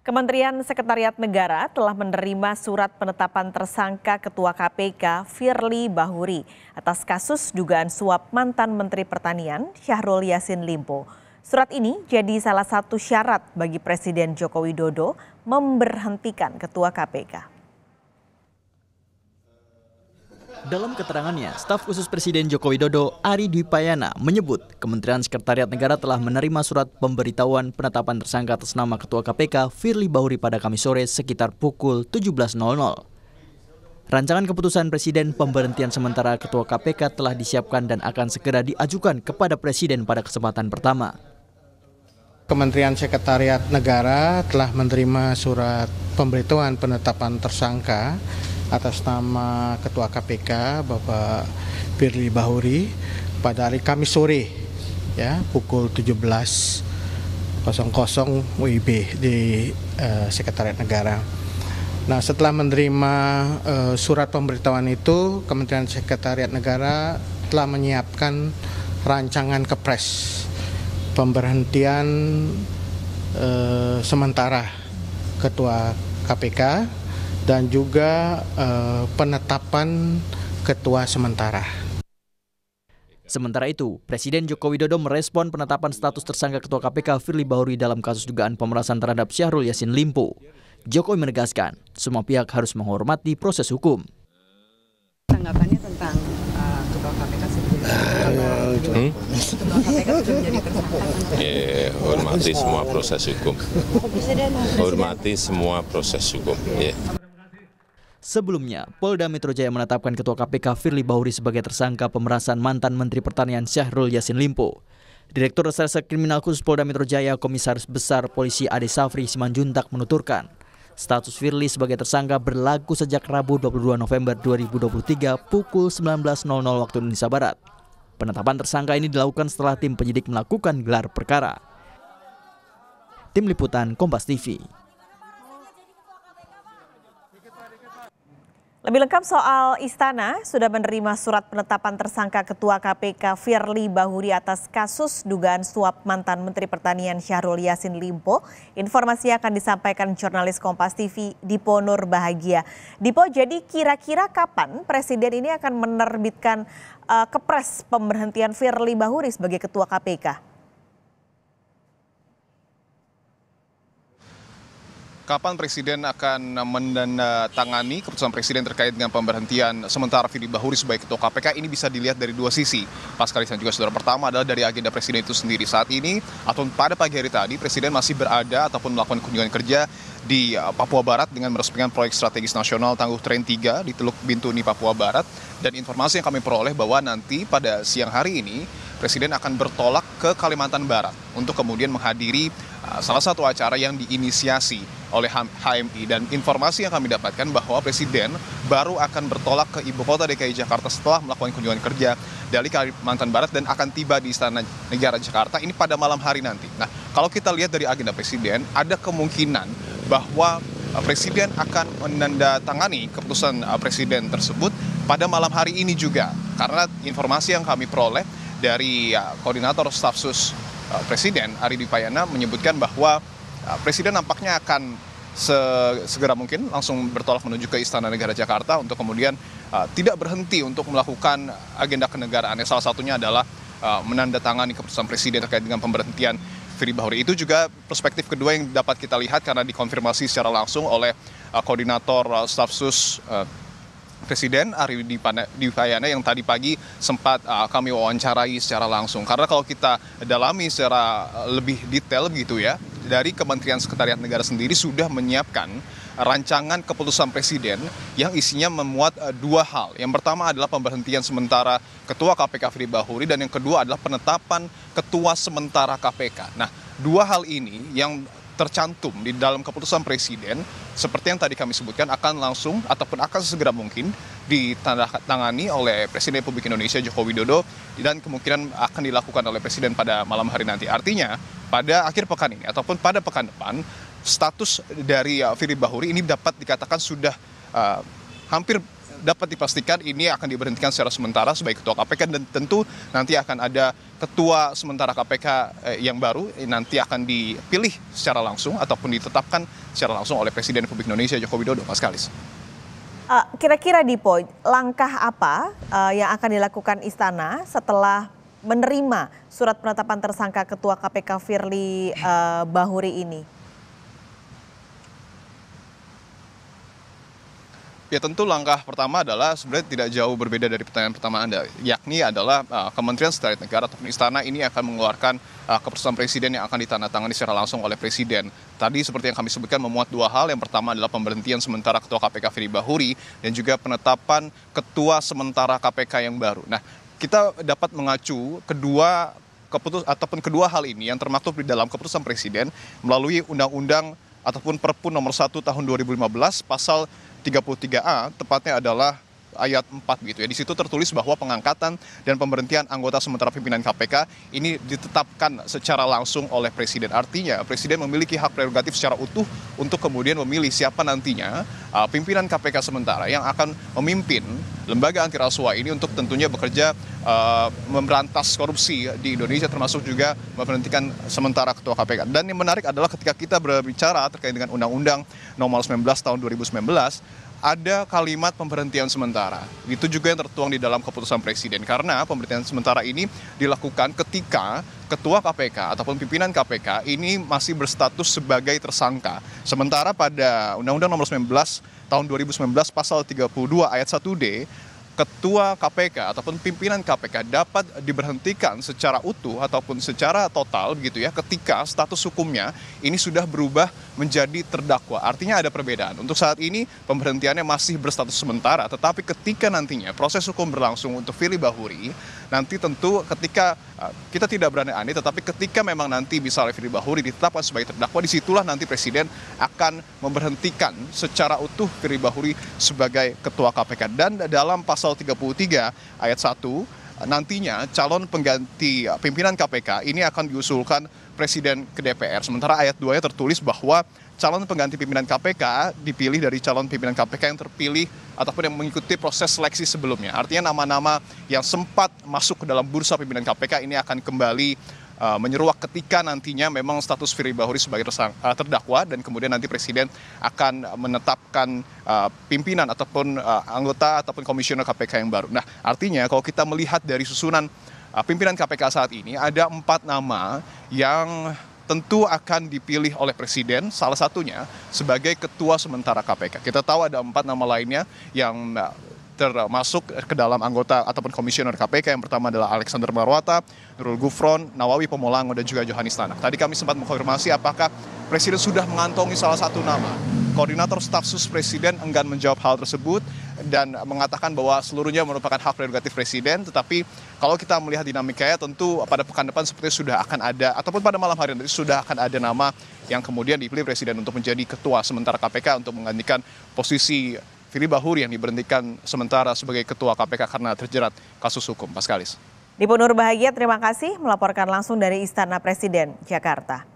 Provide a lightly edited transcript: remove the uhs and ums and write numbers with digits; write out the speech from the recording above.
Kementerian Sekretariat Negara telah menerima surat penetapan tersangka Ketua KPK Firly Bahuri atas kasus dugaan suap mantan Menteri Pertanian Syahrul Yassin Limpo. Surat ini jadi salah satu syarat bagi Presiden Joko Widodo memberhentikan Ketua KPK. Dalam keterangannya, staf khusus Presiden Joko Widodo, Ari Dwi Payana, menyebut Kementerian Sekretariat Negara telah menerima surat pemberitahuan penetapan tersangka atas nama Ketua KPK Firly Bahuri pada Kamis sore sekitar pukul 17.00. Rancangan keputusan Presiden pemberhentian sementara Ketua KPK telah disiapkan dan akan segera diajukan kepada Presiden pada kesempatan pertama. Kementerian Sekretariat Negara telah menerima surat pemberitahuan penetapan tersangka atas nama Ketua KPK Bapak Firly Bahuri pada hari Kamis sore ya pukul 17.00 WIB di Sekretariat Negara. Nah, setelah menerima surat pemberitahuan itu, Kementerian Sekretariat Negara telah menyiapkan rancangan kepres pemberhentian sementara Ketua KPK dan juga penetapan ketua sementara. Sementara itu, Presiden Joko Widodo merespon penetapan status tersangka Ketua KPK Firly Bahuri dalam kasus dugaan pemerasan terhadap Syahrul Yassin Limpo. Jokowi menegaskan, semua pihak harus menghormati proses hukum. Tanggapannya tentang Ketua KPK menjadi tersangka. Hormati semua proses hukum. Hormati semua proses hukum. Sebelumnya, Polda Metro Jaya menetapkan Ketua KPK Firly Bahuri sebagai tersangka pemerasan mantan Menteri Pertanian Syahrul Yassin Limpo. Direktur Reserse Kriminal Khusus Polda Metro Jaya, Komisaris Besar Polisi Ade Safri Simanjuntak menuturkan, status Firly sebagai tersangka berlaku sejak Rabu 22 November 2023 pukul 19.00 waktu Indonesia Barat. Penetapan tersangka ini dilakukan setelah tim penyidik melakukan gelar perkara. Tim Liputan Kompas TV. Lebih lengkap soal Istana sudah menerima surat penetapan tersangka Ketua KPK Firly Bahuri atas kasus dugaan suap mantan Menteri Pertanian Syahrul Yassin Limpo. Informasi akan disampaikan jurnalis Kompas TV Dipo Nur Bahagia. Dipo, jadi kira-kira kapan Presiden ini akan menerbitkan kepres pemberhentian Firly Bahuri sebagai Ketua KPK? Kapan Presiden akan menandatangani keputusan Presiden terkait dengan pemberhentian sementara Firly Bahuri sebagai Ketua KPK ini bisa dilihat dari dua sisi. Pas kali dan juga saudara, pertama adalah dari agenda Presiden itu sendiri. Saat ini atau pada pagi hari tadi Presiden masih berada ataupun melakukan kunjungan kerja di Papua Barat dengan meresmikan proyek strategis nasional Tangguh Tren 3 di Teluk Bintuni, Papua Barat. Dan informasi yang kami peroleh bahwa nanti pada siang hari ini Presiden akan bertolak ke Kalimantan Barat untuk kemudian menghadiri salah satu acara yang diinisiasi oleh HMI. Dan informasi yang kami dapatkan bahwa Presiden baru akan bertolak ke ibu kota DKI Jakarta setelah melakukan kunjungan kerja dari Kalimantan Barat dan akan tiba di Istana Negara Jakarta ini pada malam hari nanti. Nah, kalau kita lihat dari agenda Presiden, ada kemungkinan bahwa Presiden akan menandatangani keputusan Presiden tersebut pada malam hari ini juga. Karena informasi yang kami peroleh dari Koordinator Staf Sus Presiden Ari Dwi Payana menyebutkan bahwa Presiden nampaknya akan segera mungkin langsung bertolak menuju ke Istana Negara Jakarta untuk kemudian tidak berhenti untuk melakukan agenda kenegaraan. Salah satunya adalah menandatangani keputusan Presiden terkait dengan pemberhentian Firly Bahuri. Itu juga perspektif kedua yang dapat kita lihat karena dikonfirmasi secara langsung oleh Koordinator Staf Sus Presiden Ari Dwi Payana yang tadi pagi sempat kami wawancarai secara langsung. Karena kalau kita dalami secara lebih detail begitu ya, dari Kementerian Sekretariat Negara sendiri sudah menyiapkan rancangan keputusan Presiden yang isinya memuat dua hal. Yang pertama adalah pemberhentian sementara Ketua KPK Firly Bahuri dan yang kedua adalah penetapan Ketua sementara KPK. Nah, dua hal ini yang tercantum di dalam keputusan Presiden seperti yang tadi kami sebutkan akan langsung ataupun akan sesegera mungkin ditandatangani oleh Presiden Republik Indonesia Joko Widodo dan kemungkinan akan dilakukan oleh Presiden pada malam hari nanti. Artinya pada akhir pekan ini ataupun pada pekan depan status dari Firly Bahuri ini dapat dikatakan sudah hampir dapat dipastikan ini akan diberhentikan secara sementara sebagai ketua KPK, dan tentu nanti akan ada ketua sementara KPK yang baru nanti akan dipilih secara langsung ataupun ditetapkan secara langsung oleh Presiden Republik Indonesia Joko Widodo, Mas Kalis. Kira-kira Dipo, langkah apa yang akan dilakukan Istana setelah menerima surat penetapan tersangka Ketua KPK Firly Bahuri ini? Ya tentu langkah pertama adalah sebenarnya tidak jauh berbeda dari pertanyaan pertama Anda, yakni adalah Kementerian Sekretariat Negara ataupun Istana ini akan mengeluarkan keputusan Presiden yang akan ditandatangani secara langsung oleh Presiden. Tadi seperti yang kami sebutkan memuat dua hal, yang pertama adalah pemberhentian sementara Ketua KPK Firly Bahuri dan juga penetapan Ketua sementara KPK yang baru. Nah, kita dapat mengacu kedua hal ini yang termaktub di dalam keputusan Presiden melalui Undang-Undang ataupun Perpu nomor 1 tahun 2015 pasal 33A, tepatnya adalah ayat 4 gitu ya. Di situ tertulis bahwa pengangkatan dan pemberhentian anggota sementara pimpinan KPK ini ditetapkan secara langsung oleh Presiden. Artinya Presiden memiliki hak prerogatif secara utuh untuk kemudian memilih siapa nantinya pimpinan KPK sementara yang akan memimpin lembaga anti rasuah ini untuk tentunya bekerja memberantas korupsi di Indonesia, termasuk juga memberhentikan sementara ketua KPK. Dan yang menarik adalah ketika kita berbicara terkait dengan Undang-Undang nomor 19 tahun 2019, ada kalimat pemberhentian sementara. Itu juga yang tertuang di dalam keputusan Presiden, karena pemberhentian sementara ini dilakukan ketika Ketua KPK ataupun pimpinan KPK ini masih berstatus sebagai tersangka. Sementara pada Undang-Undang nomor 19 tahun 2019 pasal 32 ayat 1D, Ketua KPK ataupun pimpinan KPK dapat diberhentikan secara utuh ataupun secara total begitu ya ketika status hukumnya ini sudah berubah menjadi terdakwa. Artinya ada perbedaan. Untuk saat ini pemberhentiannya masih berstatus sementara, tetapi ketika nantinya proses hukum berlangsung untuk Firly Bahuri, nanti tentu ketika kita tidak berani-ani, tetapi ketika memang nanti misalnya Firly Bahuri ditetapkan sebagai terdakwa, disitulah nanti Presiden akan memberhentikan secara utuh Firly Bahuri sebagai Ketua KPK. Dan dalam pasal 33 ayat 1 nantinya calon pengganti pimpinan KPK ini akan diusulkan Presiden ke DPR. Sementara ayat 2-nya tertulis bahwa calon pengganti pimpinan KPK dipilih dari calon pimpinan KPK yang terpilih ataupun yang mengikuti proses seleksi sebelumnya. Artinya nama-nama yang sempat masuk ke dalam bursa pimpinan KPK ini akan kembali menyeruak ketika nantinya memang status Firly Bahuri sebagai terdakwa, dan kemudian nanti Presiden akan menetapkan pimpinan ataupun anggota ataupun komisioner KPK yang baru. Nah, artinya kalau kita melihat dari susunan pimpinan KPK saat ini, ada 4 nama yang tentu akan dipilih oleh Presiden, salah satunya sebagai Ketua sementara KPK. Kita tahu ada 4 nama lainnya yang termasuk ke dalam anggota ataupun komisioner KPK. Yang pertama adalah Alexander Marwata, Nurul Gufron, Nawawi Pomolango, dan juga Johanis Tanak. Tadi kami sempat mengkonfirmasi apakah Presiden sudah mengantongi salah satu nama. Koordinator Staf Sus Presiden enggan menjawab hal tersebut dan mengatakan bahwa seluruhnya merupakan hak prerogatif Presiden. Tetapi kalau kita melihat dinamikanya, tentu pada pekan depan sepertinya sudah akan ada, ataupun pada malam hari nanti sudah akan ada nama yang kemudian dipilih Presiden untuk menjadi Ketua sementara KPK untuk menggantikan posisi Firly Bahuri yang diberhentikan sementara sebagai Ketua KPK karena terjerat kasus hukum. Mas Kalis. Dipo Nurbahagia, terima kasih melaporkan langsung dari Istana Presiden, Jakarta.